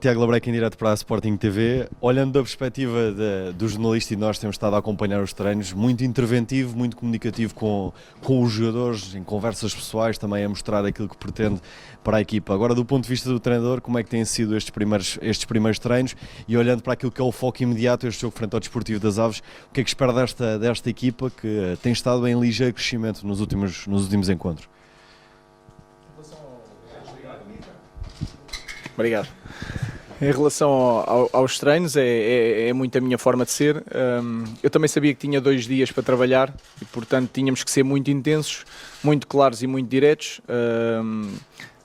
Tiago Labreca em direto para a Sporting TV. Olhando da perspectiva do jornalista, e nós temos estado a acompanhar os treinos, muito interventivo, muito comunicativo com os jogadores, em conversas pessoais, também a mostrar aquilo que pretende para a equipa. Agora, do ponto de vista do treinador, como é que têm sido estes primeiros treinos? E olhando para aquilo que é o foco imediato, este jogo frente ao Desportivo das Aves, o que é que espera desta equipa que tem estado em ligeiro crescimento nos últimos encontros? Obrigado. Em relação aos treinos, é muito a minha forma de ser. Eu também sabia que tinha 2 dias para trabalhar e, portanto, tínhamos que ser muito intensos, muito claros e muito diretos.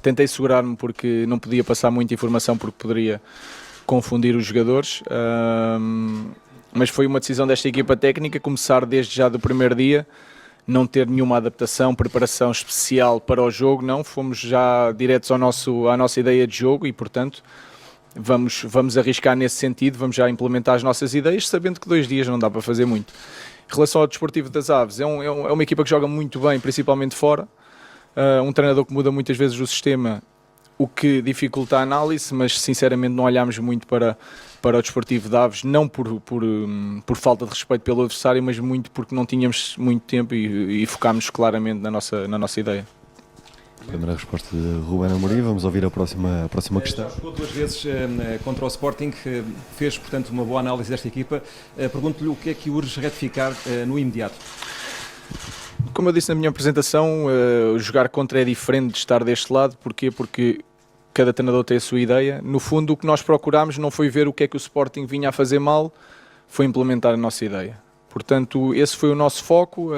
Tentei segurar-me porque não podia passar muita informação porque poderia confundir os jogadores. Mas foi uma decisão desta equipa técnica começar desde já do primeiro dia, não ter nenhuma adaptação, preparação especial para o jogo, não. Fomos já diretos à nossa ideia de jogo e, portanto, vamos arriscar nesse sentido, vamos já implementar as nossas ideias, sabendo que 2 dias não dá para fazer muito. Em relação ao Desportivo das Aves, é uma equipa que joga muito bem, principalmente fora. Um treinador que muda muitas vezes o sistema, o que dificulta a análise, mas sinceramente não olhámos muito para o Desportivo de Aves, não por falta de respeito pelo adversário, mas muito porque não tínhamos muito tempo e focámos claramente na nossa ideia. Primeira resposta de Ruben Amorim. Vamos ouvir a próxima questão. Jogou 2 vezes contra o Sporting, fez, portanto, uma boa análise desta equipa. Pergunto-lhe o que é que urge retificar no imediato. Como eu disse na minha apresentação, jogar contra é diferente de estar deste lado. Porquê? Porque cada treinador tem a sua ideia. No fundo, o que nós procurámos não foi ver o que é que o Sporting vinha a fazer mal, foi implementar a nossa ideia. Portanto, esse foi o nosso foco,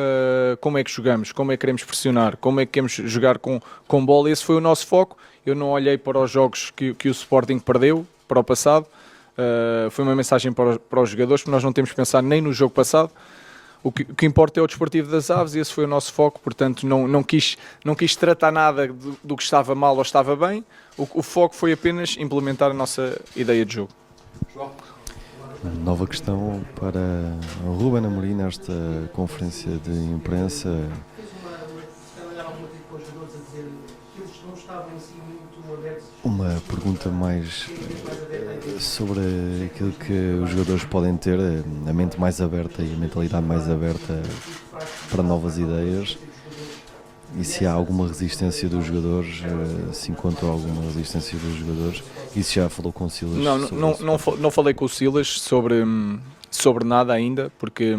como é que jogamos, como é que queremos pressionar, como é que queremos jogar com bola, esse foi o nosso foco. Eu não olhei para os jogos que o Sporting perdeu, para o passado, foi uma mensagem para os jogadores, porque nós não temos que pensar nem no jogo passado. O que importa é o Desportivo das Aves e esse foi o nosso foco, portanto não quis tratar nada do que estava mal ou estava bem, o foco foi apenas implementar a nossa ideia de jogo. João? Nova questão para o Ruben Amorim nesta conferência de imprensa. Uma pergunta mais sobre aquilo que os jogadores podem ter, a mente mais aberta e a mentalidade mais aberta para novas ideias. E se há alguma resistência dos jogadores, se encontrou alguma resistência dos jogadores, e se já falou com o Silas? Não falei com o Silas sobre nada ainda, porque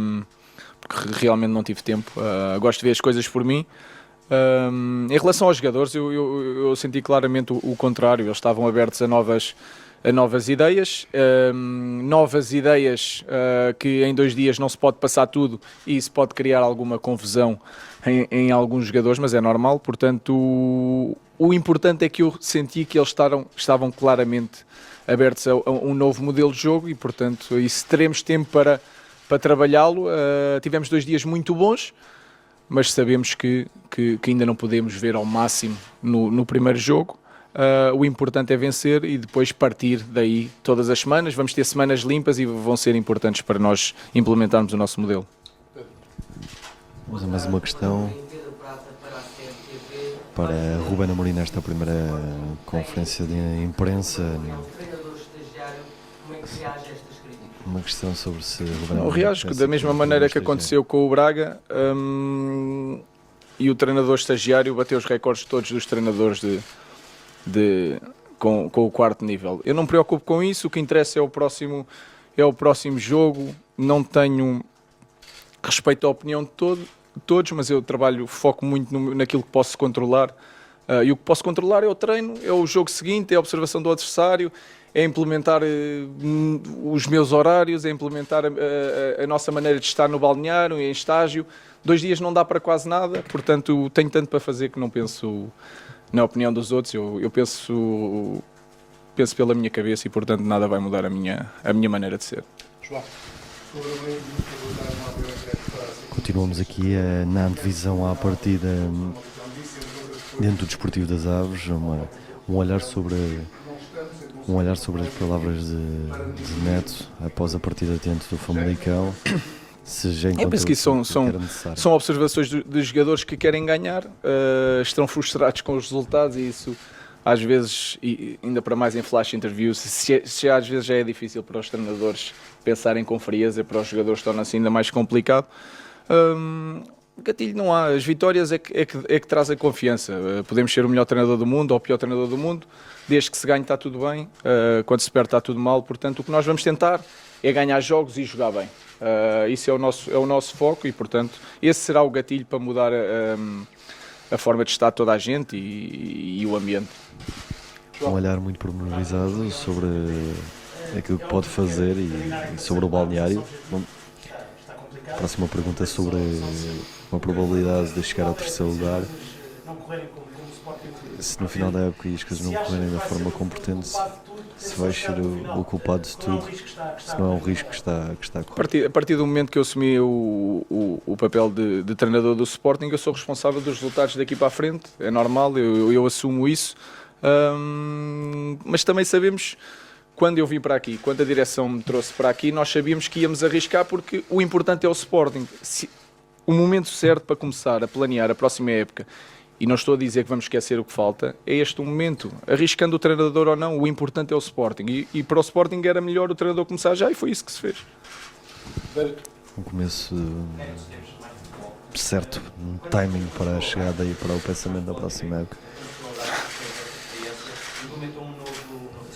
realmente não tive tempo. Gosto de ver as coisas por mim. Em relação aos jogadores, eu senti claramente o contrário. Eles estavam abertos a novas ideias, que em 2 dias não se pode passar tudo e isso pode criar alguma confusão em alguns jogadores, mas é normal. Portanto, o importante é que eu senti que eles estavam claramente abertos a um novo modelo de jogo e, portanto, isso teremos tempo para trabalhá-lo. Tivemos 2 dias muito bons, mas sabemos que ainda não podemos ver ao máximo no primeiro jogo. O importante é vencer e depois partir daí todas as semanas. Vamos ter semanas limpas e vão ser importantes para nós implementarmos o nosso modelo. Vamos a mais uma questão para Ruben Amorim nesta primeira conferência de imprensa. Uma questão sobre se Ruben Amorim reajo da mesma maneira que aconteceu com o Braga, e o treinador estagiário bateu os recordes todos dos treinadores com o 4º nível. Eu não me preocupo com isso, o que interessa é o próximo jogo. Não tenho respeito à opinião de todos, mas eu foco muito naquilo que posso controlar. E o que posso controlar é o treino, é o jogo seguinte, é a observação do adversário, é implementar os meus horários, é implementar a nossa maneira de estar no balneário, em estágio. 2 dias não dá para quase nada, portanto tenho tanto para fazer que não penso na opinião dos outros. Eu penso pela minha cabeça e, portanto, nada vai mudar a minha maneira de ser. João? Continuamos aqui na antevisão à partida dentro do Desportivo das Aves, um olhar sobre as palavras de Neto após a partida diante do Famalicão. Eu penso que isso são observações de jogadores que querem ganhar, estão frustrados com os resultados e isso às vezes, e ainda para mais em flash interviews, se às vezes já é difícil para os treinadores pensarem com frieza, para os jogadores torna-se ainda mais complicado. Gatilho não há, as vitórias é que traz a confiança. Podemos ser o melhor treinador do mundo ou o pior treinador do mundo, desde que se ganhe está tudo bem, quando se perde está tudo mal. Portanto, o que nós vamos tentar é ganhar jogos e jogar bem. Isso é o nosso foco e, portanto, esse será o gatilho para mudar a forma de estar toda a gente e o ambiente. Um olhar muito pormenorizado sobre aquilo que pode fazer e sobre o balneário. Bom, próxima pergunta sobre uma probabilidade de chegar ao terceiro lugar. Se no final da época as coisas não correrem da forma como pretende, se vais ser o culpado de tudo, se não é um risco que está a correr. A partir do momento que eu assumi o papel de treinador do Sporting, eu sou responsável dos resultados daqui para a frente, é normal, eu assumo isso, mas também sabemos, quando eu vim para aqui, quando a direção me trouxe para aqui, nós sabíamos que íamos arriscar porque o importante é o Sporting. O momento certo para começar a planear a próxima época, e não estou a dizer que vamos esquecer o que falta, é este o momento. Arriscando o treinador ou não, o importante é o Sporting. E para o Sporting era melhor o treinador começar já e foi isso que se fez. Um começo certo, um timing para a chegada e para o pensamento da próxima época.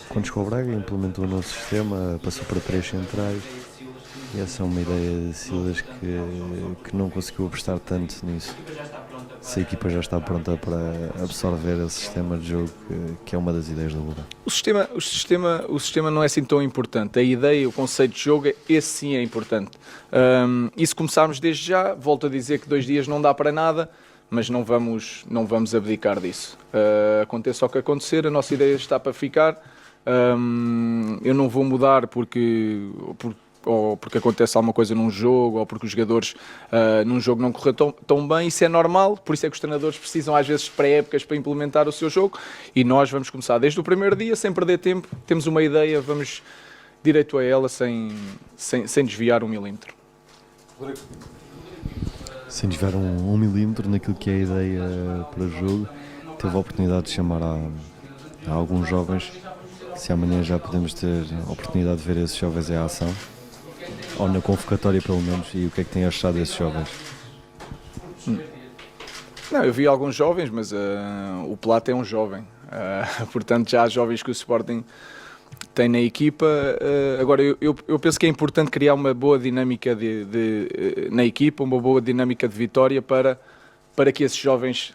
Quando chegou ao Braga, implementou um novo sistema, passou para 3 centrais. E essa é uma ideia de Silas que não conseguiu apostar tanto nisso. Se a equipa já está pronta para absorver esse sistema de jogo, que é uma das ideias do Braga. O sistema não é assim tão importante. A ideia, o conceito de jogo, esse sim é importante. E se começarmos desde já, volto a dizer que 2 dias não dá para nada, mas não vamos abdicar disso. Aconteça o que acontecer, a nossa ideia está para ficar. Eu não vou mudar ou porque acontece alguma coisa num jogo, ou porque os jogadores num jogo não correram tão bem, isso é normal, por isso é que os treinadores precisam às vezes de pré-épocas para implementar o seu jogo, e nós vamos começar desde o primeiro dia, sem perder tempo, temos uma ideia, vamos direito a ela, sem desviar 1 milímetro. Sem desviar 1 milímetro naquilo que é a ideia para o jogo, teve a oportunidade de chamar a alguns jovens. Se amanhã já podemos ter a oportunidade de ver esses jovens em ação, ou na convocatória pelo menos, e o que é que tem achado desses jovens? Não, eu vi alguns jovens, mas o Plata é um jovem, portanto já há jovens que o Sporting tem na equipa. Agora eu penso que é importante criar uma boa dinâmica na equipa, uma boa dinâmica de vitória para que esses jovens...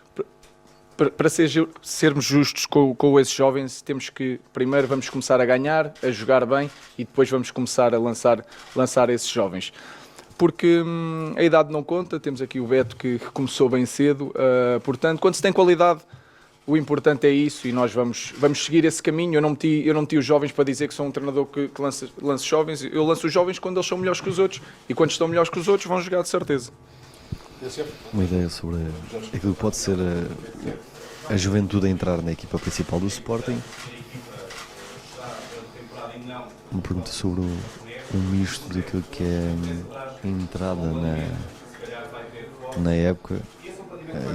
Para sermos justos com esses jovens, temos que, primeiro vamos começar a ganhar, a jogar bem, e depois vamos começar a lançar esses jovens. Porque a idade não conta, temos aqui o Beto que começou bem cedo, portanto, quando se tem qualidade, o importante é isso, e nós vamos seguir esse caminho. Eu não meti os jovens para dizer que sou um treinador que lança jovens, eu lanço os jovens quando eles são melhores que os outros, e quando estão melhores que os outros vão jogar de certeza. Uma ideia sobre aquilo que pode ser a juventude a entrar na equipa principal do Sporting. Uma pergunta sobre um misto daquilo que é a entrada na época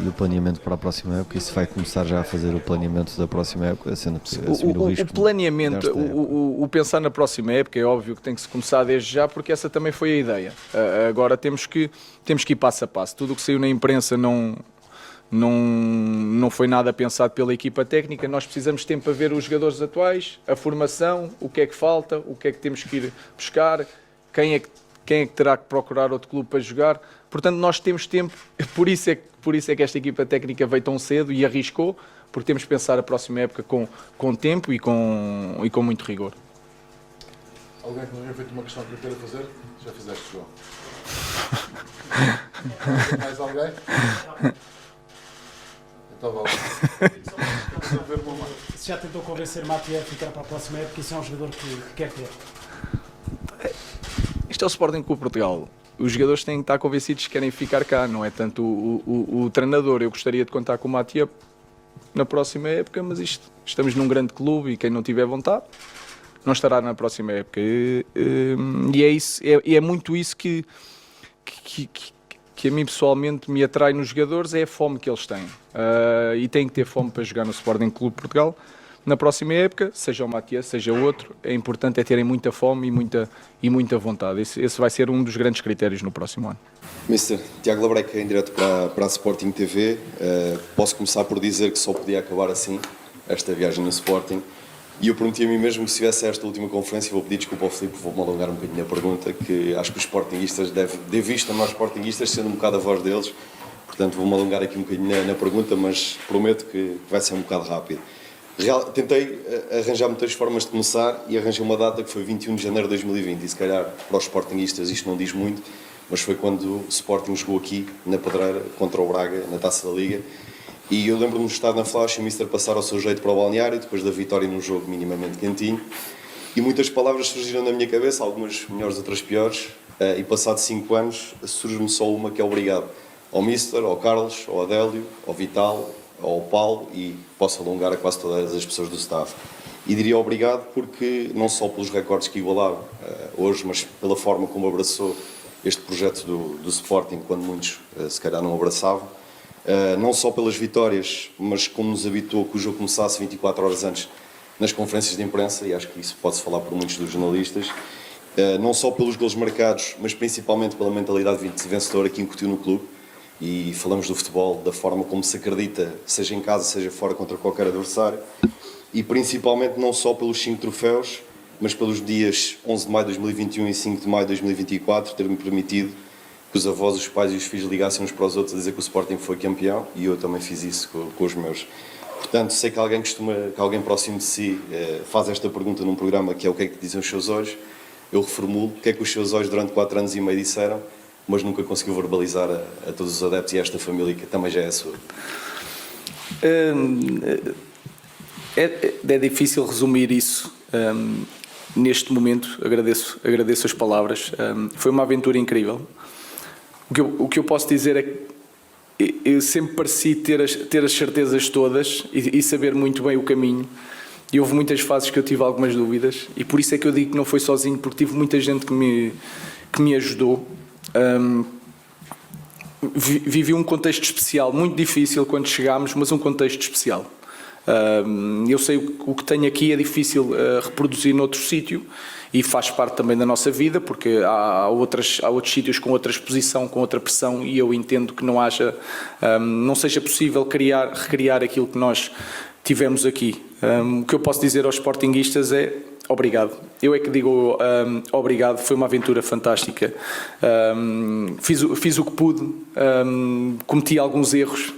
e o planeamento para a próxima época, e se vai começar já a fazer o planeamento da próxima época, sendo que assumir o risco. O planeamento, o pensar na próxima época é óbvio que tem que se começar desde já, porque essa também foi a ideia. Agora temos que ir passo a passo. Tudo o que saiu na imprensa não foi nada pensado pela equipa técnica. Nós precisamos de tempo para ver os jogadores atuais, a formação, o que é que falta, o que é que temos que ir buscar, quem é que terá que procurar outro clube para jogar. Portanto, nós temos tempo, por isso é que esta equipa técnica veio tão cedo e arriscou, porque temos que pensar a próxima época com tempo e com muito rigor. Alguém que não tenha feito uma questão que eu queira fazer? Já fizeste, João? Mais alguém? Então vá lá. Se já tentou convencer Matia a ficar para a próxima época, isso é um jogador que quer ter? Isto é o Sporting Clube Portugal. Os jogadores têm que estar convencidos que querem ficar cá, não é tanto o treinador. Eu gostaria de contar com o Matia na próxima época, mas estamos num grande clube e quem não tiver vontade não estará na próxima época. E é muito isso que que a mim pessoalmente me atrai nos jogadores é a fome que eles têm. E têm que ter fome para jogar no Sporting Clube de Portugal. Na próxima época, seja o Matias, seja outro, é importante terem muita fome e muita vontade. Esse vai ser um dos grandes critérios no próximo ano. Mister, Tiago Labreca em direto para a Sporting TV. Posso começar por dizer que só podia acabar assim, esta viagem no Sporting. E eu prometi a mim mesmo que se tivesse esta última conferência, vou pedir desculpa ao Filipe, vou-me alongar um bocadinho a pergunta, que acho que os Sportingistas dê vista a nós Sportingistas, sendo um bocado a voz deles. Portanto, vou-me alongar aqui um bocadinho na pergunta, mas prometo que vai ser um bocado rápido. Tentei arranjar muitas formas de começar e arranjei uma data que foi 21 de janeiro de 2020 e se calhar para os Sportingistas isto não diz muito, mas foi quando o Sporting jogou aqui na Pedreira contra o Braga na Taça da Liga e eu lembro-me de estar na flash e o Mister passar ao seu jeito para o balneário depois da vitória num jogo minimamente quentinho e muitas palavras surgiram na minha cabeça, algumas melhores, outras piores e passado 5 anos surge-me só uma que é obrigado ao Mister, ao Carlos, ao Adélio, ao Vital, ao Paulo e posso alongar a quase todas as pessoas do staff. E diria obrigado porque não só pelos recordes que igualaram hoje, mas pela forma como abraçou este projeto do Sporting, quando muitos se calhar não abraçavam. Não só pelas vitórias, mas como nos habituou que o jogo começasse 24 horas antes nas conferências de imprensa, e acho que isso pode-se falar por muitos dos jornalistas. Não só pelos golos marcados, mas principalmente pela mentalidade vencedora que incutiu no clube. E falamos do futebol, da forma como se acredita, seja em casa, seja fora, contra qualquer adversário. E principalmente não só pelos 5 troféus, mas pelos dias 11 de maio de 2021 e 5 de maio de 2024, ter-me permitido que os avós, os pais e os filhos ligassem uns para os outros a dizer que o Sporting foi campeão, e eu também fiz isso com os meus. Portanto, sei que alguém próximo de si faz esta pergunta num programa que é o que é que dizem os seus olhos. Eu reformulo, o que é que os seus olhos durante 4 anos e meio disseram, mas nunca conseguiu verbalizar a todos os adeptos e a esta família que também já é a sua. É difícil resumir isso neste momento. Agradeço as palavras. Foi uma aventura incrível. O que eu posso dizer é que eu sempre pareci ter as certezas todas e saber muito bem o caminho. E houve muitas fases que eu tive algumas dúvidas e por isso é que eu digo que não foi sozinho, porque tive muita gente que me ajudou. Vivi um contexto especial, muito difícil quando chegámos, mas um contexto especial. Eu sei o que tenho aqui é difícil reproduzir noutro sítio e faz parte também da nossa vida, porque há outros sítios com outra exposição, com outra pressão, e eu entendo que não seja possível recriar aquilo que nós tivemos aqui. O que eu posso dizer aos sportinguistas é obrigado. Eu é que digo obrigado, foi uma aventura fantástica. Fiz o que pude, cometi alguns erros,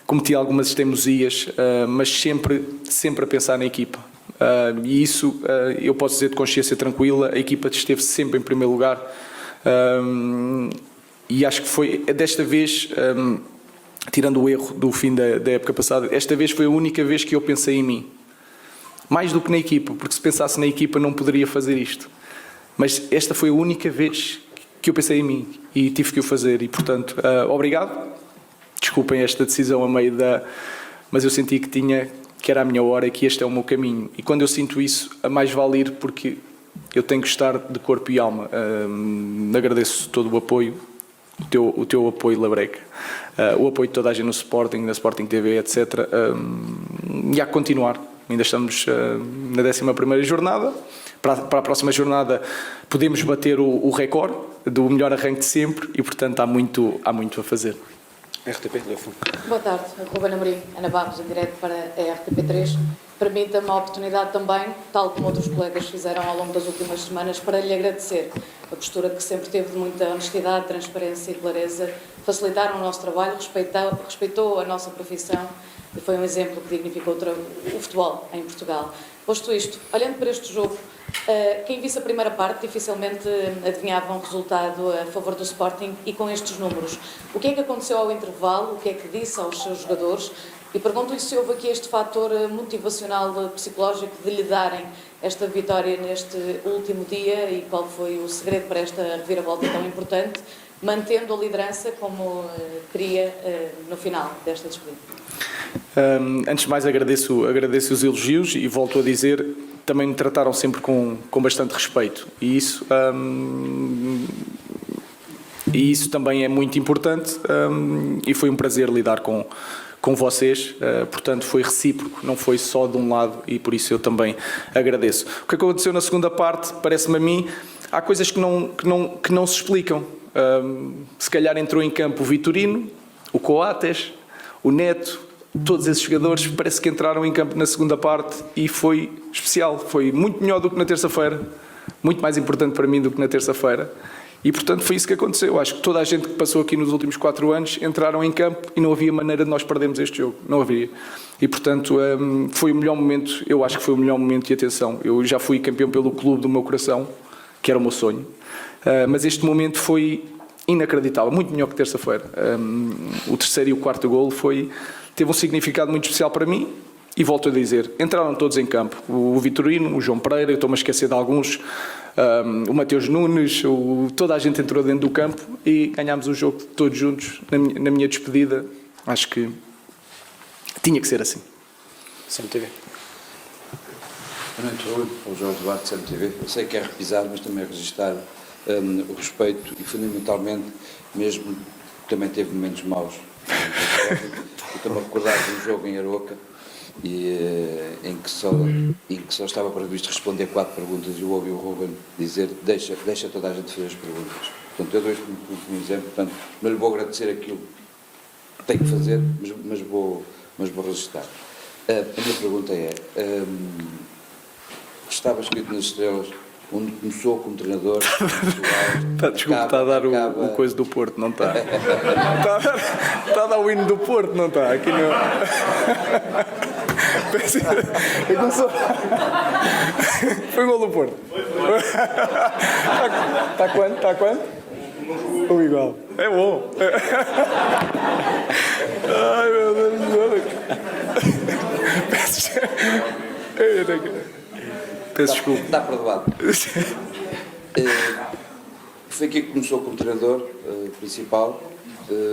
cometi algumas teimosias, mas sempre a pensar na equipa. E isso eu posso dizer de consciência tranquila, a equipa esteve sempre em primeiro lugar. E acho que foi desta vez, tirando o erro do fim da época passada, esta vez foi a única vez que eu pensei em mim. Mais do que na equipa, porque se pensasse na equipa não poderia fazer isto. Mas esta foi a única vez que eu pensei em mim e tive que o fazer. E, portanto, obrigado. Desculpem esta decisão a meio mas eu senti que era a minha hora e que este é o meu caminho. E quando eu sinto isso, a mais vale ir, porque eu tenho que estar de corpo e alma. Agradeço todo o apoio, o teu apoio, Labreca. O apoio de toda a gente no Sporting, na Sporting TV, etc. E há que continuar. Ainda estamos na 11ª jornada. Para a próxima jornada podemos bater o recorde do melhor arranque de sempre e, portanto, há muito a fazer. RTP, Boa tarde, Ruben Amorim, Ana Barros, em direto para a RTP3. Permita-me a oportunidade também, tal como outros colegas fizeram ao longo das últimas semanas, para lhe agradecer a postura que sempre teve de muita honestidade, transparência e clareza, facilitaram o nosso trabalho, respeitou a nossa profissão e foi um exemplo que dignificou o futebol em Portugal. Posto isto, olhando para este jogo, quem visse a primeira parte dificilmente adivinhava um resultado a favor do Sporting e com estes números. O que é que aconteceu ao intervalo? O que é que disse aos seus jogadores? E pergunto-lhe se houve aqui este fator motivacional, psicológico de lhe darem esta vitória neste último dia e qual foi o segredo para esta reviravolta tão importante, mantendo a liderança como queria no final desta despedida. Antes de mais agradeço os elogios e volto a dizer, também me trataram sempre com bastante respeito e isso E isso também é muito importante, e foi um prazer lidar com vocês, portanto foi recíproco, não foi só de um lado, e por isso eu também agradeço. O que aconteceu na segunda parte, parece-me a mim, há coisas que não se explicam. Se calhar entrou em campo o Vitorino, o Coates, o Neto, todos esses jogadores parece que entraram em campo na segunda parte e foi especial, foi muito melhor do que na terça-feira, muito mais importante para mim do que na terça-feira. E, portanto, foi isso que aconteceu. Acho que toda a gente que passou aqui nos últimos 4 anos entraram em campo e não havia maneira de nós perdermos este jogo. Não havia. E, portanto, foi o melhor momento. Eu acho que foi o melhor momento. E atenção, eu já fui campeão pelo clube do meu coração, que era o meu sonho. Mas este momento foi inacreditável. Muito melhor que terça-feira. O terceiro e o quarto golo teve um significado muito especial para mim. E volto a dizer, entraram todos em campo. O Vitorino, o João Pereira, eu estou-me a esquecer de alguns, o Mateus Nunes, toda a gente entrou dentro do campo e ganhámos o jogo todos juntos. Na minha despedida, acho que tinha que ser assim. CMTV. Boa noite, Rui. O Jorge Duarte, CMTV. Eu sei que é repisar, mas também é registrar o respeito e, fundamentalmente, mesmo também teve momentos maus. Eu estou-me a recordar de um jogo em Aroca, em que só estava previsto responder 4 perguntas e eu ouvi o Ruben dizer deixa toda a gente fazer as perguntas. Portanto, eu dou isto como exemplo, portanto, não lhe vou agradecer aquilo que tenho que fazer, mas vou registrar. A minha pergunta é, estava escrito nas estrelas, onde começou como treinador, Desculpe, está a dar o coisa do Porto, não está? Está a dar o hino do Porto, não está? Aqui não. Foi o gol do Porto. Está quanto? Está quanto? Ou igual? É bom. Ai, meu Deus. Peço desculpa. Está perdoado. Foi aqui que começou como treinador principal.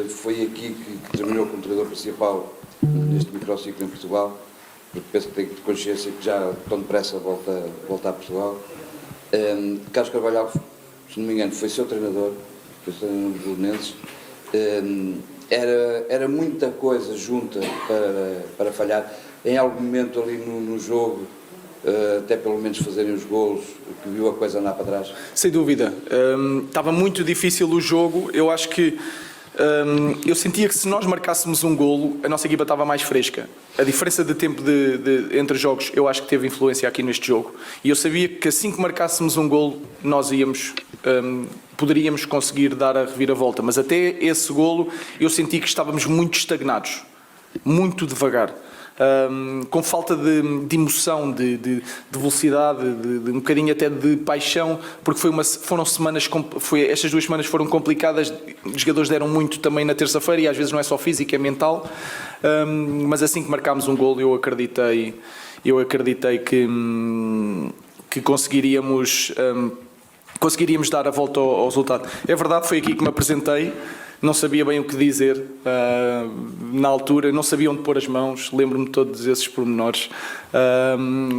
Foi aqui que terminou como treinador principal neste microciclo em Portugal. Porque penso que tenho consciência que já tão depressa volta a Portugal. Carlos Carvalhal, se não me engano, foi seu treinador, foi seu treinador dos Belenenses. Era muita coisa junta para falhar. Em algum momento ali no jogo, até pelo menos fazerem os golos, que viu a coisa andar para trás? Sem dúvida. Estava muito difícil o jogo. Eu acho que eu sentia que se nós marcássemos um golo, a nossa equipa estava mais fresca. A diferença de tempo entre jogos, eu acho que teve influência aqui neste jogo. E eu sabia que assim que marcássemos um golo, nós poderíamos conseguir dar a reviravolta. Mas até esse golo, eu senti que estávamos muito estagnados, muito devagar. Com falta de emoção, de velocidade, de um bocadinho até de paixão, porque foram semanas, estas 2 semanas foram complicadas, os jogadores deram muito também na terça-feira e às vezes não é só físico, é mental, mas assim que marcámos um golo eu acreditei que conseguiríamos dar a volta ao resultado. É verdade, foi aqui que me apresentei. Não sabia bem o que dizer na altura, não sabia onde pôr as mãos, lembro-me de todos esses pormenores.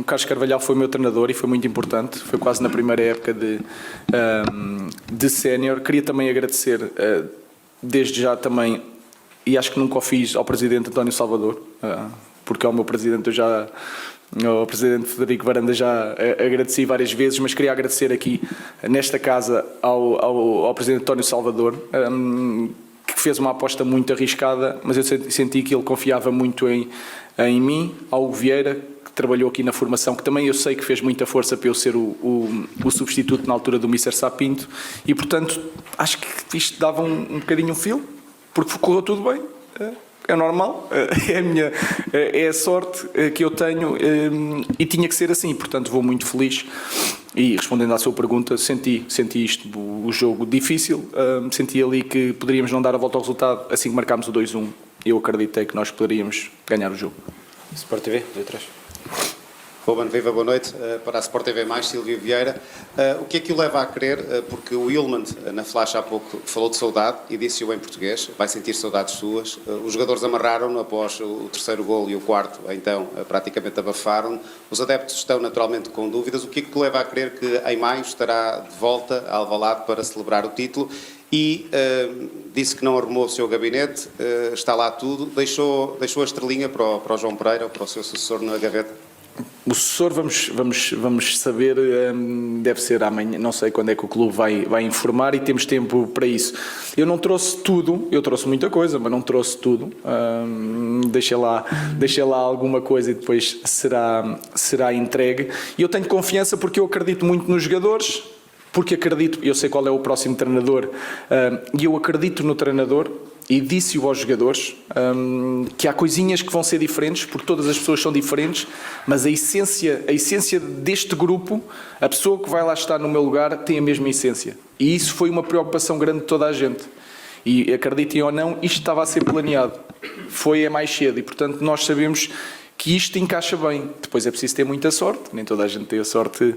O Carlos Carvalhal foi o meu treinador e foi muito importante, foi quase na primeira época de sénior. Queria também agradecer, desde já também, e acho que nunca o fiz, ao Presidente António Salvador, porque ao meu Presidente ao Presidente Frederico Varanda já agradeci várias vezes, mas queria agradecer aqui nesta casa ao Presidente António Salvador, que fez uma aposta muito arriscada, mas eu senti que ele confiava muito em mim, ao Hugo Vieira, que trabalhou aqui na formação, que também eu sei que fez muita força para eu ser o substituto na altura do Mr. Sapinto, e portanto acho que isto dava um bocadinho um fio, porque correu tudo bem. É normal, é a sorte que eu tenho e tinha que ser assim, portanto vou muito feliz e respondendo à sua pergunta, senti isto, o jogo difícil, senti ali que poderíamos não dar a volta ao resultado, assim que marcámos o 2-1, eu acreditei que nós poderíamos ganhar o jogo. Sport TV, de trás. Ruben, viva, boa noite. Para a Sport TV+, Silvio Vieira. O que é que o leva a crer? Porque o Ilman, na flash há pouco, falou de saudade e disse-o em português, vai sentir saudades suas. Os jogadores amarraram-no após o terceiro golo e o quarto, então praticamente abafaram. Os adeptos estão naturalmente com dúvidas. O que é que o leva a crer que em maio estará de volta a Alvalade para celebrar o título? e disse que não arrumou o seu gabinete, está lá tudo, deixou a estrelinha para o João Pereira, para o seu sucessor na gaveta. O sucessor vamos saber, deve ser amanhã, não sei quando é que o clube vai informar e temos tempo para isso. Eu não trouxe tudo, eu trouxe muita coisa, mas não trouxe tudo. Deixei lá alguma coisa e depois será entregue. E eu tenho confiança porque eu acredito muito nos jogadores, porque acredito, eu sei qual é o próximo treinador, e eu acredito no treinador. E disse-o aos jogadores que há coisinhas que vão ser diferentes, porque todas as pessoas são diferentes, mas a essência deste grupo, a pessoa que vai lá estar no meu lugar tem a mesma essência. E isso foi uma preocupação grande de toda a gente. E acreditem ou não, isto estava a ser planeado. Foi mais cedo e, portanto, nós sabemos que isto encaixa bem. Depois é preciso ter muita sorte, nem toda a gente tem a sorte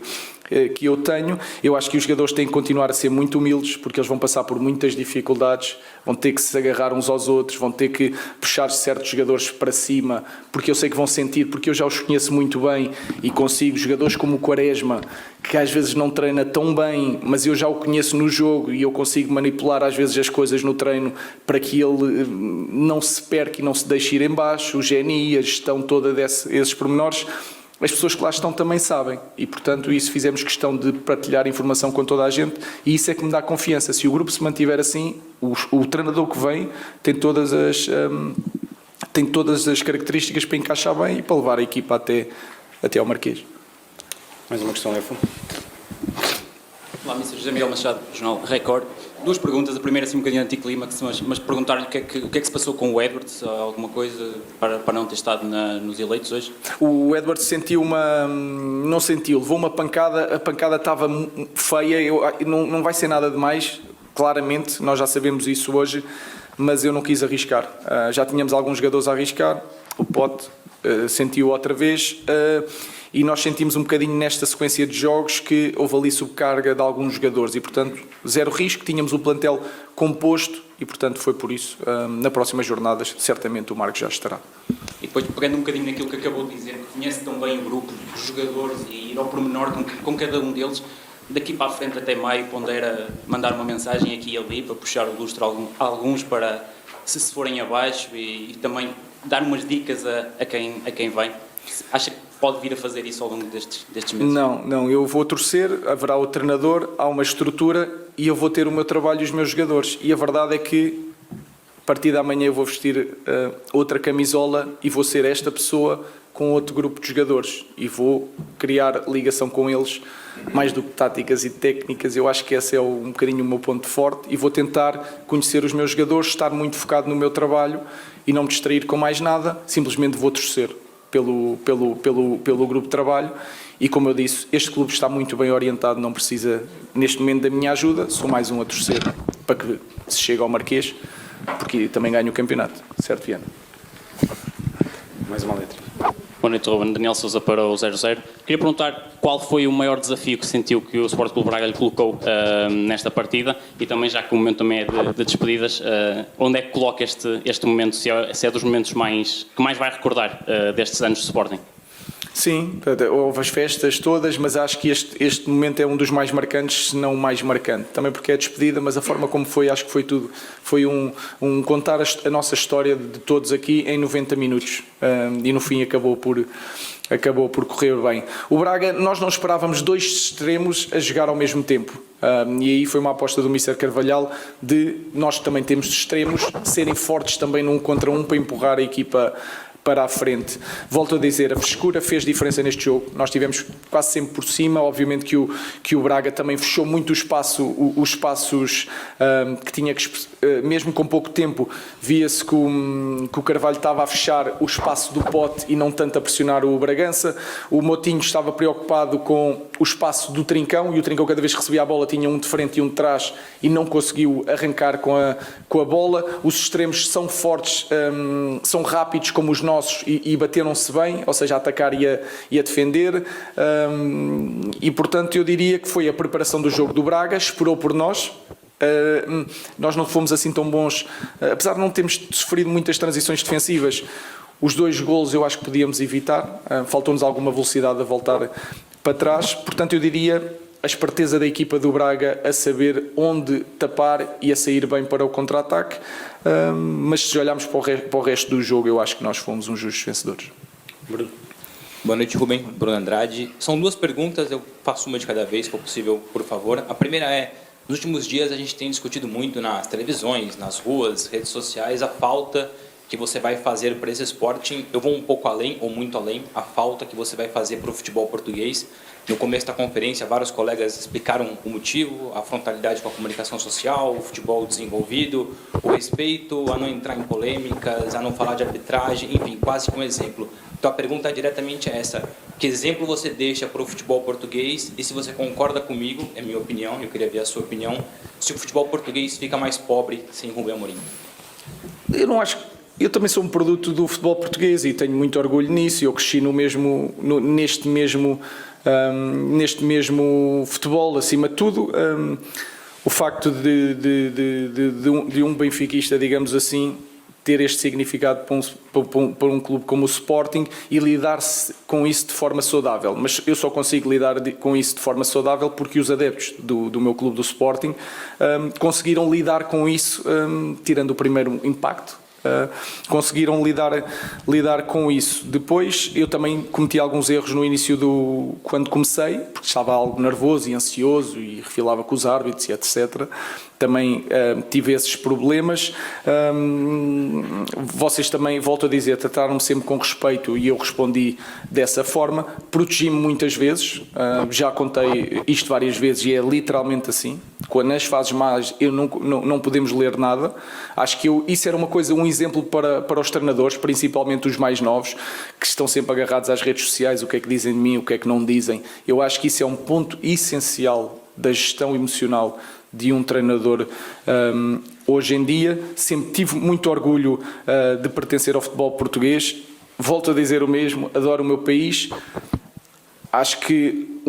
que eu tenho. Eu acho que os jogadores têm que continuar a ser muito humildes, porque eles vão passar por muitas dificuldades, vão ter que se agarrar uns aos outros, vão ter que puxar certos jogadores para cima, porque eu sei que vão sentir, porque eu já os conheço muito bem e consigo, jogadores como o Quaresma, que às vezes não treina tão bem, mas eu já o conheço no jogo e eu consigo manipular às vezes as coisas no treino para que ele não se perca e não se deixe ir em baixo, o GNI, a gestão toda desses pormenores. As pessoas que lá estão também sabem e, portanto, isso fizemos questão de partilhar informação com toda a gente e isso é que me dá confiança. Se o grupo se mantiver assim, o treinador que vem tem todas as características para encaixar bem e para levar a equipa até ao Marquês. Mais uma questão, Efo. Olá, Mr. José Miguel Machado, Jornal Record. Duas perguntas, a primeira assim um bocadinho anticlímax, mas perguntar-lhe o que é que se passou com o Edwards, alguma coisa para não ter estado nos eleitos hoje? O Edwards sentiu não sentiu, levou uma pancada, a pancada estava feia, não vai ser nada demais, claramente, nós já sabemos isso hoje, mas eu não quis arriscar. Já tínhamos alguns jogadores a arriscar, o Pote sentiu outra vez, e nós sentimos um bocadinho nesta sequência de jogos que houve ali subcarga de alguns jogadores e, portanto, zero risco, tínhamos o plantel composto e, portanto, foi por isso. Na próximas jornadas, certamente o Marcos já estará. E depois, pegando um bocadinho naquilo que acabou de dizer, que conhece tão bem o grupo, os jogadores e ir ao pormenor com cada um deles, daqui para a frente até maio, pondera mandar uma mensagem aqui e ali para puxar o lustre a alguns para, se forem abaixo e também dar umas dicas a quem vem. Acha que pode vir a fazer isso ao longo destes meses? Não, eu vou torcer, haverá o treinador, há uma estrutura e eu vou ter o meu trabalho e os meus jogadores. E a verdade é que, a partir de amanhã, eu vou vestir outra camisola e vou ser esta pessoa com outro grupo de jogadores e vou criar ligação com eles, mais do que táticas e técnicas. Eu acho que esse é um bocadinho o meu ponto forte e vou tentar conhecer os meus jogadores, estar muito focado no meu trabalho e não me distrair com mais nada, simplesmente vou torcer pelo grupo de trabalho e, como eu disse, este clube está muito bem orientado, não precisa neste momento da minha ajuda, sou mais um a torcer para que se chegue ao Marquês, porque também ganho o campeonato, certo, Viana? Mais uma letra. Boa noite, Ruben. Daniel Sousa para o 00. Queria perguntar qual foi o maior desafio que sentiu que o Sport Clube Braga lhe colocou nesta partida e também, já que o momento também é de despedidas, onde é que coloca este momento, se é dos momentos que mais vai recordar destes anos de Sporting? Sim, houve as festas todas, mas acho que este momento é um dos mais marcantes, se não o mais marcante. Também porque é despedida, mas a forma como foi, acho que foi tudo. Foi contar a nossa história de todos aqui em 90 minutos. E no fim acabou por correr bem. O Braga, nós não esperávamos dois extremos a jogar ao mesmo tempo. E aí foi uma aposta do Mr. Carvalhal de nós também temos extremos serem fortes também num contra um para empurrar a equipa para a frente. Volto a dizer, a frescura fez diferença neste jogo. Nós estivemos quase sempre por cima. Obviamente que o Braga também fechou muito os espaços que tinha que... Mesmo com pouco tempo, via-se que o Carvalho estava a fechar o espaço do Pote e não tanto a pressionar o Bragança. O Motinho estava preocupado com o espaço do Trincão e o Trincão, cada vez que recebia a bola, tinha um de frente e um de trás e não conseguiu arrancar com a bola. Os extremos são fortes, são rápidos como os nossos e bateram-se bem, ou seja, a atacar e a defender. E, portanto, eu diria que foi a preparação do jogo do Braga, esperou por nós. Nós não fomos assim tão bons, apesar de não termos sofrido muitas transições defensivas. Os 2 golos eu acho que podíamos evitar, faltou-nos alguma velocidade a voltar para trás. Portanto, eu diria a esperteza da equipa do Braga a saber onde tapar e a sair bem para o contra-ataque, mas se olharmos para o resto do jogo, eu acho que nós fomos uns justos vencedores. Bruno. Boa noite, Rubem. Bruno Andrade. São 2 perguntas, eu faço uma de cada vez, se for possível, por favor. A primeira é, nos últimos dias a gente tem discutido muito nas televisões, nas ruas, redes sociais, a falta que você vai fazer para esse Sporting. Eu vou um pouco além, ou muito além, a falta que você vai fazer para o futebol português. No começo da conferência, vários colegas explicaram o motivo, a frontalidade com a comunicação social, o futebol desenvolvido, o respeito, a não entrar em polêmicas, a não falar de arbitragem, enfim, quase que um exemplo. Então a pergunta diretamente é essa: que exemplo você deixa para o futebol português? E se você concorda comigo, é minha opinião, eu queria ver a sua opinião, se o futebol português fica mais pobre sem Rubem Amorim? Eu não acho. Eu também sou um produto do futebol português e tenho muito orgulho nisso. Eu cresci neste mesmo futebol, acima de tudo. O facto de um benfiquista, digamos assim, ter este significado para um clube como o Sporting e lidar-se com isso de forma saudável. Mas eu só consigo lidar com isso de forma saudável porque os adeptos do meu clube do Sporting conseguiram lidar com isso, tirando o primeiro impacto. Conseguiram lidar com isso. Depois eu também cometi alguns erros no início quando comecei, porque estava algo nervoso e ansioso e refilava com os árbitros e etc. Também tive esses problemas. Vocês também, volto a dizer, trataram-me sempre com respeito e eu respondi dessa forma. Protegi-me muitas vezes, já contei isto várias vezes e é literalmente assim. Quando nas fases más não podemos ler nada. Acho que isso era um exemplo para os treinadores, principalmente os mais novos, que estão sempre agarrados às redes sociais, o que é que dizem de mim, o que é que não dizem. Eu acho que isso é um ponto essencial da gestão emocional de um treinador. Hoje em dia, sempre tive muito orgulho de pertencer ao futebol português. Volto a dizer o mesmo, adoro o meu país. Acho que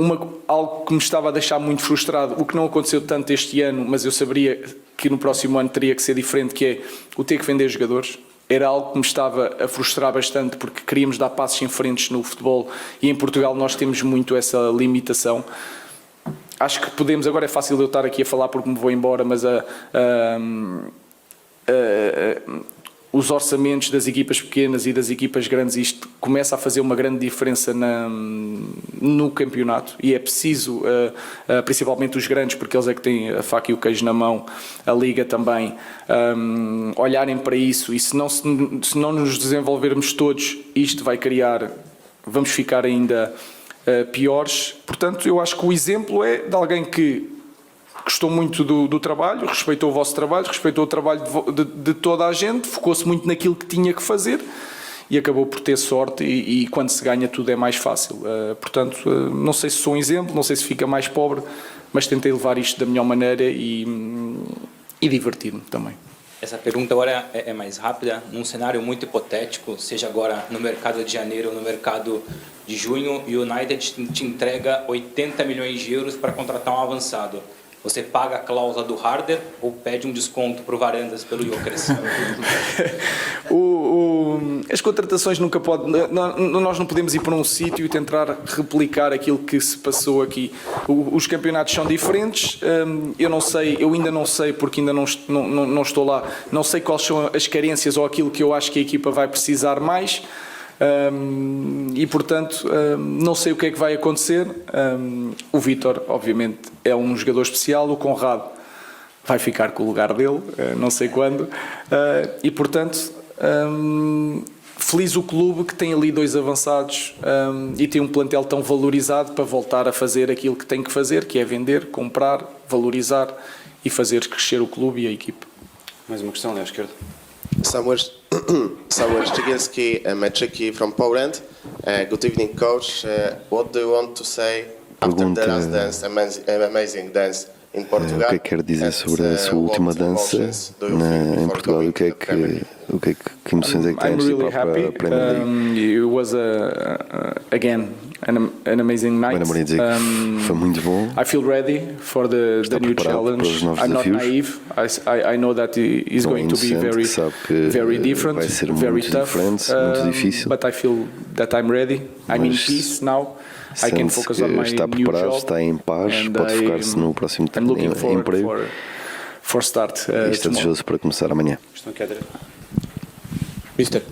algo que me estava a deixar muito frustrado, o que não aconteceu tanto este ano, mas eu saberia que no próximo ano teria que ser diferente, que é o ter que vender jogadores. Era algo que me estava a frustrar bastante, porque queríamos dar passos em frente no futebol e em Portugal nós temos muito essa limitação. Acho que podemos, agora é fácil eu estar aqui a falar porque me vou embora, mas os orçamentos das equipas pequenas e das equipas grandes, isto começa a fazer uma grande diferença no campeonato e é preciso, principalmente os grandes, porque eles é que têm a faca e o queijo na mão, a Liga também, olharem para isso e se não nos desenvolvermos todos, isto vai vamos ficar ainda piores. Portanto, eu acho que o exemplo é de alguém que gostou muito do trabalho, respeitou o vosso trabalho, respeitou o trabalho de toda a gente, focou-se muito naquilo que tinha que fazer e acabou por ter sorte e quando se ganha tudo é mais fácil. Portanto, não sei se sou um exemplo, não sei se fica mais pobre, mas tentei levar isto da melhor maneira e divertir-me também. Essa pergunta agora é mais rápida. Num cenário muito hipotético, seja agora no mercado de janeiro ou no mercado de junho, e o United te entrega 80 milhões de euros para contratar um avançado. Você paga a cláusula do Harder ou pede um desconto para o Varandas pelo Gyökeres? As contratações nunca podem... Nós não podemos ir para um sítio e tentar replicar aquilo que se passou aqui. Os campeonatos são diferentes. Eu ainda não sei, porque ainda não estou lá. Não sei quais são as carências ou aquilo que eu acho que a equipa vai precisar mais. E portanto não sei o que é que vai acontecer. O Vítor obviamente é um jogador especial, o Conrado vai ficar com o lugar dele, não sei quando, e portanto feliz o clube que tem ali 2 avançados e tem um plantel tão valorizado para voltar a fazer aquilo que tem que fazer, que é vender, comprar, valorizar e fazer crescer o clube e a equipe. Mais uma questão ali à esquerda. Samuel Ścigielski, Meczyki from Poland. Good evening, coach. What do you want to say after the last dance, amazing dance in Portugal? O que é que quer dizer sobre a sua última dança em Portugal? O que é que emoções é que tem I'm really happy. It was again an amazing night. Foi muito bom. I feel ready for the new challenge. I'm not naive. I know that it's going to be very different, very tough. Muito difícil. But I feel that I'm ready. I'm in peace now. I can focus on my está new preparado, job, está em paz, and pode focar-se no próximo I'm looking emprego for start e está desejoso para começar amanhã. Questão que é direito. Mister,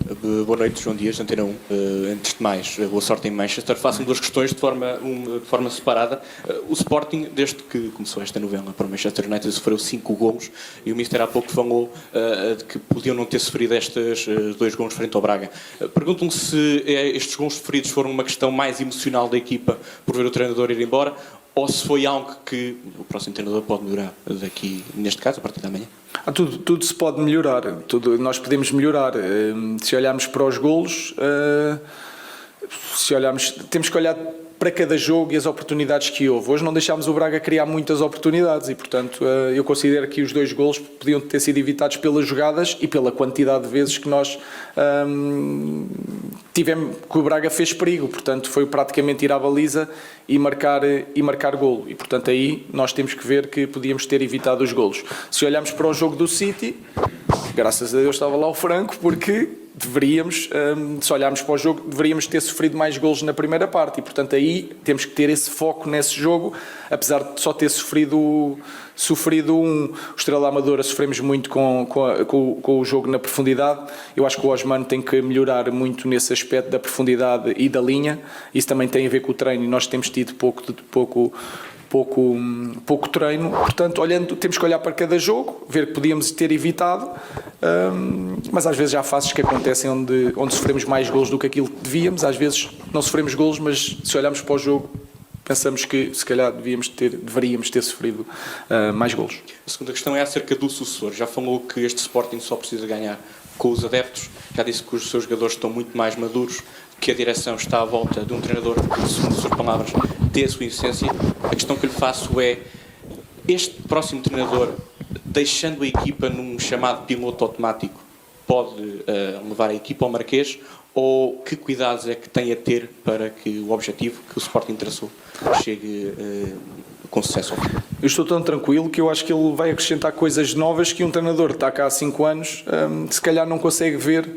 boa noite, João Dias, Antena 1. Antes de mais, boa sorte em Manchester. Façam duas questões de forma separada. O Sporting, desde que começou esta novela para o Manchester United, sofreu 5 golos e o Mister há pouco falou de que podiam não ter sofrido estes 2 golos frente ao Braga. Perguntam se estes golos sofridos foram uma questão mais emocional da equipa por ver o treinador ir embora ou se foi algo que o próximo treinador pode melhorar daqui, neste caso, a partir da manhã. Tudo se pode melhorar, nós podemos melhorar. Se olharmos para os golos, temos que olhar para cada jogo e as oportunidades que houve. Hoje não deixámos o Braga criar muitas oportunidades e, portanto, eu considero que os 2 golos podiam ter sido evitados pelas jogadas e pela quantidade de vezes que nós tivemos, que o Braga fez perigo. Portanto, foi praticamente ir à baliza e marcar golo. E, portanto, aí nós temos que ver que podíamos ter evitado os golos. Se olharmos para o jogo do City, graças a Deus estava lá o Franco, porque deveríamos, se olharmos para o jogo, deveríamos ter sofrido mais golos na primeira parte e, portanto, aí temos que ter esse foco nesse jogo, apesar de só ter sofrido o Estrela da Amadora, sofremos muito com o jogo na profundidade. Eu acho que o Osmano tem que melhorar muito nesse aspecto da profundidade e da linha. Isso também tem a ver com o treino e nós temos tido pouco treino, portanto, temos que olhar para cada jogo, ver que podíamos ter evitado, mas às vezes há fases que acontecem onde sofremos mais golos do que aquilo que devíamos, às vezes não sofremos golos, mas se olharmos para o jogo, pensamos que se calhar deveríamos ter sofrido mais golos. A segunda questão é acerca do sucessor. Já falou que este Sporting só precisa ganhar com os adeptos, já disse que os seus jogadores estão muito mais maduros, que a direção está à volta de um treinador que, segundo as suas palavras, tem a sua essência. A questão que eu lhe faço é, este próximo treinador, deixando a equipa num chamado piloto automático, pode levar a equipa ao Marquês, ou que cuidados é que tem a ter para que o objetivo que o Sporting traçou chegue com sucesso ao fim? Eu estou tão tranquilo que eu acho que ele vai acrescentar coisas novas que um treinador que está cá há 5 anos se calhar não consegue ver,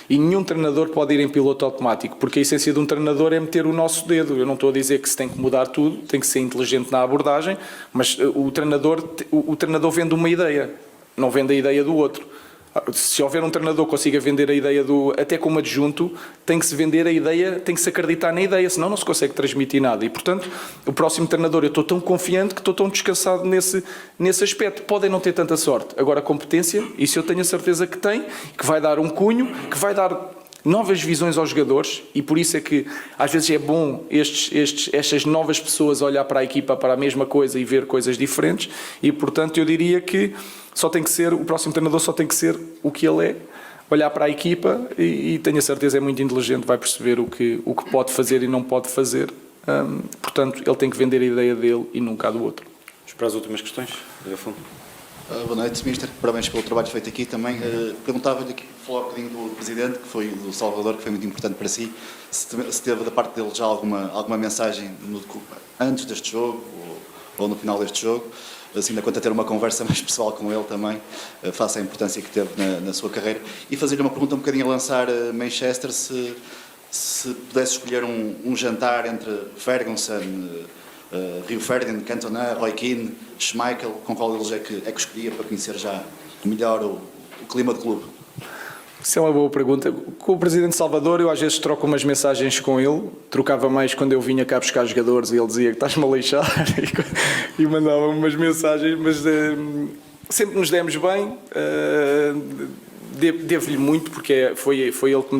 e nenhum treinador pode ir em piloto automático, porque a essência de um treinador é meter o nosso dedo. Eu não estou a dizer que se tem que mudar tudo, tem que ser inteligente na abordagem, mas o treinador vende uma ideia, não vende a ideia do outro. Se houver um treinador que consiga vender a ideia até como adjunto, tem que se vender a ideia, tem que se acreditar na ideia, senão não se consegue transmitir nada. E, portanto, o próximo treinador, eu estou tão confiante que estou tão descansado nesse aspecto. Podem não ter tanta sorte. Agora, a competência, isso eu tenho a certeza que tem, que vai dar um cunho, que vai dar novas visões aos jogadores, e por isso é que às vezes é bom estas novas pessoas olhar para a equipa, para a mesma coisa e ver coisas diferentes. E, portanto, eu diria que o próximo treinador só tem que ser o que ele é, olhar para a equipa e tenho a certeza é muito inteligente, vai perceber o que pode fazer e não pode fazer. Portanto, ele tem que vender a ideia dele e nunca a do outro. Vamos para as últimas questões. Boa noite, Mister. Parabéns pelo trabalho feito aqui também. Perguntava-lhe aqui, falar um bocadinho do Presidente, que foi do Salvador, que foi muito importante para si. Se teve da parte dele já alguma mensagem antes deste jogo ou no final deste jogo, assim, da conta ter uma conversa mais pessoal com ele também, face à importância que teve na sua carreira. E fazer-lhe uma pergunta um bocadinho a lançar Manchester, se pudesse escolher um jantar entre Ferguson, Rio Ferdinand, Cantona, Roy Keane, Schmeichel, com qual deles é que escolhia para conhecer já melhor o clima do clube? Isso é uma boa pergunta. Com o Presidente Salvador, eu às vezes troco umas mensagens com ele, trocava mais quando eu vinha cá buscar jogadores e ele dizia que estás-me a lixar e mandava umas mensagens, mas sempre nos demos bem. Devo-lhe muito, porque foi ele que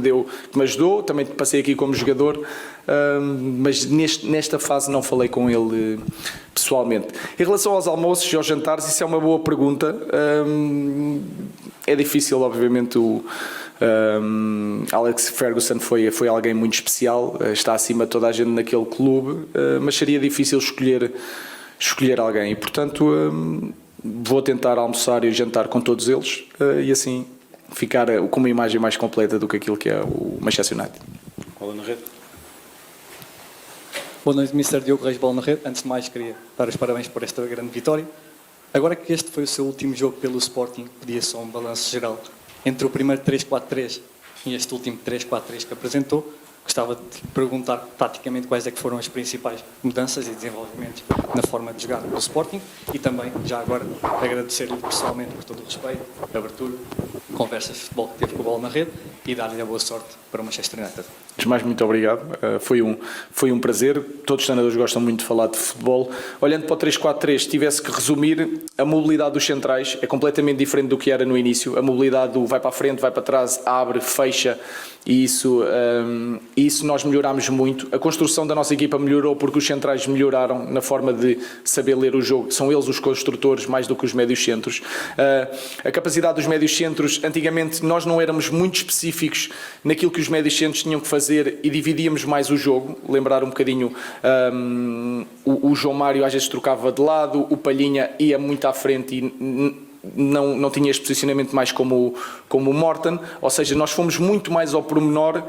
me ajudou, também passei aqui como jogador, mas nesta fase não falei com ele pessoalmente. Em relação aos almoços e aos jantares, isso é uma boa pergunta. É difícil, obviamente, Alex Ferguson foi alguém muito especial, está acima de toda a gente naquele clube, mas seria difícil escolher alguém e, portanto, vou tentar almoçar e jantar com todos eles e assim ficar com uma imagem mais completa do que aquilo que é o Manchester United. Bola na rede. Boa noite, Mr. Diogo Reis, bola na rede. Antes de mais, queria dar os parabéns por esta grande vitória. Agora que este foi o seu último jogo pelo Sporting, pedia só um balanço geral entre o primeiro 3-4-3 e este último 3-4-3 que apresentou. Gostava de lhe perguntar praticamente quais é que foram as principais mudanças e desenvolvimentos na forma de jogar do Sporting e também, já agora, agradecer-lhe pessoalmente por todo o respeito, a abertura, conversas de futebol que teve com a bola na rede e dar-lhe a boa sorte para o Manchester United. Antes de mais, muito obrigado. Foi um prazer. Todos os treinadores gostam muito de falar de futebol. Olhando para o 3-4-3, se tivesse que resumir, a mobilidade dos centrais é completamente diferente do que era no início. A mobilidade do vai para a frente, vai para trás, abre, fecha, e isso nós melhorámos muito. A construção da nossa equipa melhorou porque os centrais melhoraram na forma de saber ler o jogo. São eles os construtores mais do que os médios centros. A capacidade dos médios centros, antigamente nós não éramos muito específicos naquilo que os médios centros tinham que fazer e dividíamos mais o jogo. Lembrar um bocadinho, o João Mário às vezes trocava de lado, o Palhinha ia muito à frente e não tinha este posicionamento mais como o Morten, ou seja, nós fomos muito mais ao pormenor,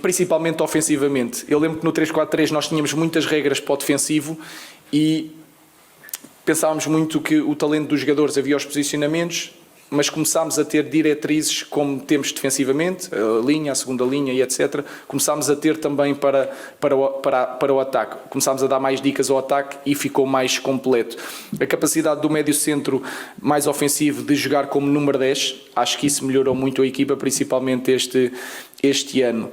principalmente ofensivamente. Eu lembro que no 3-4-3 nós tínhamos muitas regras para o defensivo e pensávamos muito que o talento dos jogadores havia os posicionamentos, mas começámos a ter diretrizes como temos defensivamente, a linha, a segunda linha e etc. Começámos a ter também para o ataque. Começámos a dar mais dicas ao ataque e ficou mais completo. A capacidade do médio centro mais ofensivo de jogar como número 10, acho que isso melhorou muito a equipa, principalmente este ano.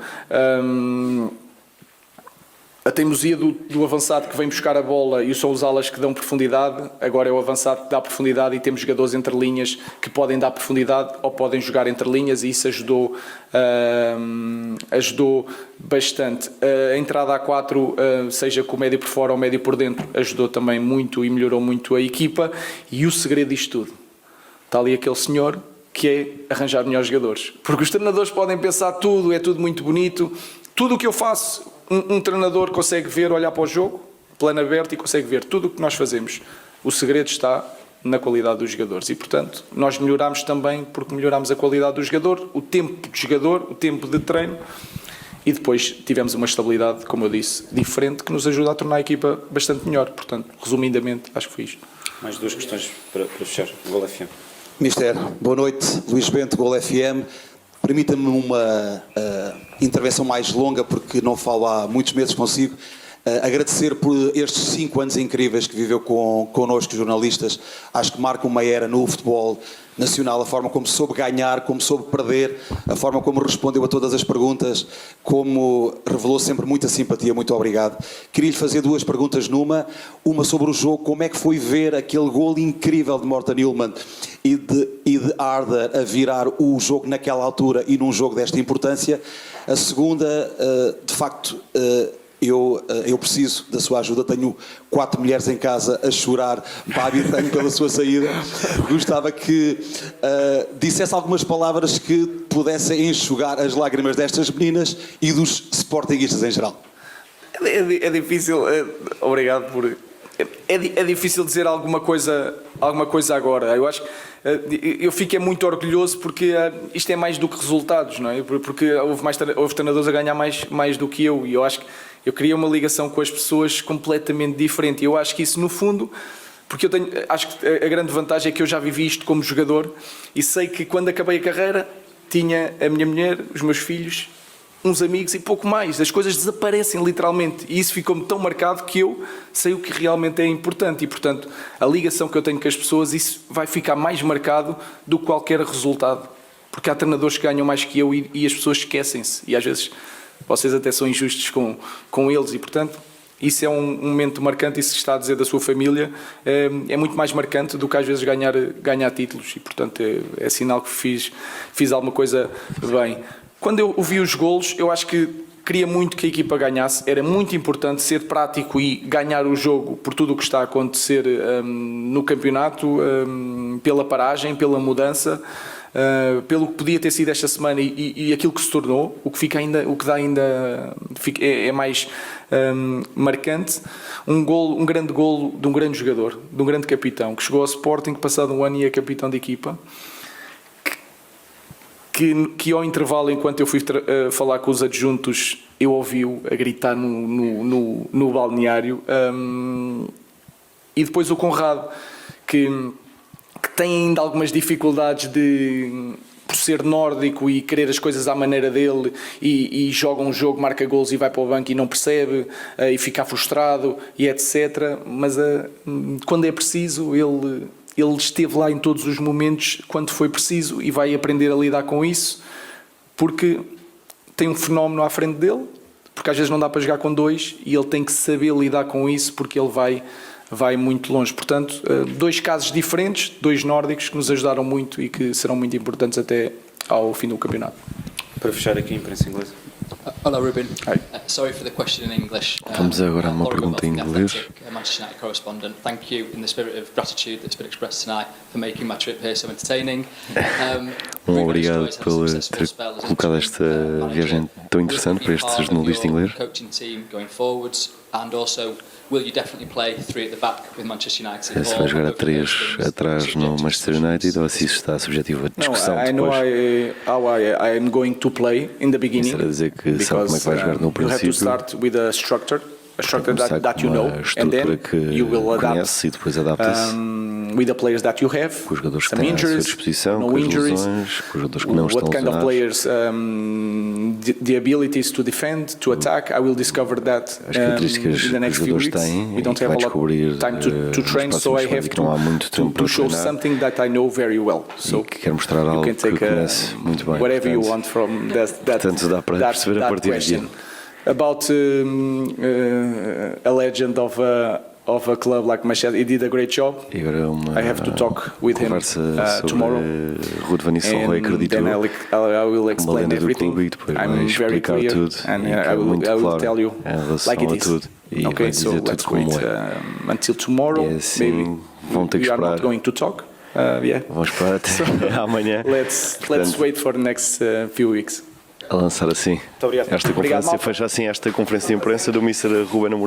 A teimosia do avançado que vem buscar a bola e são os alas que dão profundidade, agora é o avançado que dá profundidade e temos jogadores entre linhas que podem dar profundidade ou podem jogar entre linhas e isso ajudou bastante. A entrada a 4, seja com o médio por fora ou o médio por dentro, ajudou também muito e melhorou muito a equipa e o segredo disto tudo, está ali aquele senhor que é arranjar melhores jogadores, porque os treinadores podem pensar tudo, é tudo muito bonito, tudo o que eu faço. Um treinador consegue ver, olhar para o jogo, plano aberto e consegue ver tudo o que nós fazemos. O segredo está na qualidade dos jogadores e, portanto, nós melhorámos também porque melhorámos a qualidade do jogador, o tempo de jogador, o tempo de treino e depois tivemos uma estabilidade, como eu disse, diferente que nos ajuda a tornar a equipa bastante melhor. Portanto, resumidamente, acho que foi isto. Mais duas questões para fechar. Gol FM. Mister, boa noite. Luís Bento, Gol FM. Permita-me uma intervenção mais longa, porque não falo há muitos meses consigo. Agradecer por estes 5 anos incríveis que viveu connosco, jornalistas. Acho que marca uma era no futebol nacional, a forma como soube ganhar, como soube perder, a forma como respondeu a todas as perguntas, como revelou sempre muita simpatia. Muito obrigado. Queria-lhe fazer 2 perguntas numa. Uma sobre o jogo, como é que foi ver aquele gol incrível de Morten Hjulmand e de Arda a virar o jogo naquela altura e num jogo desta importância. A segunda, de facto, eu preciso da sua ajuda. Tenho 4 mulheres em casa a chorar para a Birtanho pela sua saída. Gostava que dissesse algumas palavras que pudessem enxugar as lágrimas destas meninas e dos sportinguistas em geral. É difícil, obrigado por... É difícil dizer alguma coisa agora. Eu acho que eu fico muito orgulhoso porque isto é mais do que resultados, não é? Porque houve treinadores a ganhar mais do que eu e eu acho que eu queria uma ligação com as pessoas completamente diferente. E eu acho que isso, no fundo, porque acho que a grande vantagem é que eu já vivi isto como jogador e sei que quando acabei a carreira tinha a minha mulher, os meus filhos, uns amigos e pouco mais. As coisas desaparecem literalmente e isso ficou-me tão marcado que eu sei o que realmente é importante e, portanto, a ligação que eu tenho com as pessoas, isso vai ficar mais marcado do que qualquer resultado, porque há treinadores que ganham mais que eu e as pessoas esquecem-se e às vezes vocês até são injustos com eles e, portanto, isso é um momento marcante. Isso que está a dizer da sua família é muito mais marcante do que às vezes ganhar títulos e, portanto, é sinal que fiz alguma coisa bem. Quando eu ouvi os golos, eu acho que queria muito que a equipa ganhasse. Era muito importante ser prático e ganhar o jogo por tudo o que está a acontecer no campeonato, pela paragem, pela mudança, pelo que podia ter sido esta semana e aquilo que se tornou, o que dá ainda é mais marcante. Um grande golo de um grande jogador, de um grande capitão, que chegou ao Sporting, passado um ano e é capitão de equipa. Que ao intervalo, enquanto eu fui falar com os adjuntos, eu ouvi-o a gritar no balneário. E depois o Conrado, que tem ainda algumas dificuldades de por ser nórdico e querer as coisas à maneira dele e joga um jogo, marca gols e vai para o banco e não percebe e fica frustrado e etc. Mas quando é preciso, ele esteve lá em todos os momentos quando foi preciso e vai aprender a lidar com isso, porque tem um fenómeno à frente dele, porque às vezes não dá para jogar com dois e ele tem que saber lidar com isso, porque ele vai muito longe. Portanto, dois casos diferentes, dois nórdicos que nos ajudaram muito e que serão muito importantes até ao fim do campeonato. Para fechar aqui, imprensa inglesa. Hello, Ruben. Sorry for the question in English. Vamos agora a uma pergunta em inglês. Manchester United correspondent. Thank you, in the spirit of gratitude that's been expressed tonight, for making my trip here so entertaining. Obrigado por ter colocado esta viagem tão interessante para este jornalista inglês. Coaching team going forwards, and also will you definitely play 3 at the back with Manchester United? Se vai jogar a 3 atrás no Manchester United ou se isso está subjetivo a discussão I know depois? how I am going to play in the beginning. Isso era dizer que sabe como é que vai jogar no You have to princípio. start with a structure that you know, and then you will adapt e depois adapta-se with the players that you have. com os jogadores que Some têm à sua injuries, disposição, no com as injuries, lesões, com os jogadores que não estão what kind of lesionados. players, the abilities to defend, to attack. I will discover that As características in the next que few os weeks. jogadores têm We don't e have vai a lot descobrir of time to train, nos so I próximos have meses, que não há muito tempo to para show treinar. something that I know very well. So Que quer mostrar algo you can que take conhece muito bem. whatever you Portanto, want from that Portanto, dá para perceber a partir question. daqui. About a legend of a club like Manchester, he did a great job. E agora uma I have to talk with him conversa sobre tomorrow. Ruud van Nistelrooy, acredito then I will uma explain lenda do everything. clube e depois vai I'm very explicar clear, tudo and e I will claro tell you em relação like it a is. tudo e vai Okay, so dizer tudo let's como wait é. until tomorrow. E assim Maybe vão ter que we are not esperar. going to talk. Yeah. Vamos esperar até amanhã. Let's Portanto, wait for the next few weeks. a lançar assim obrigado. esta Obrigado, conferência, malta. fecha assim esta conferência de imprensa do Mr. Ruben Amorim.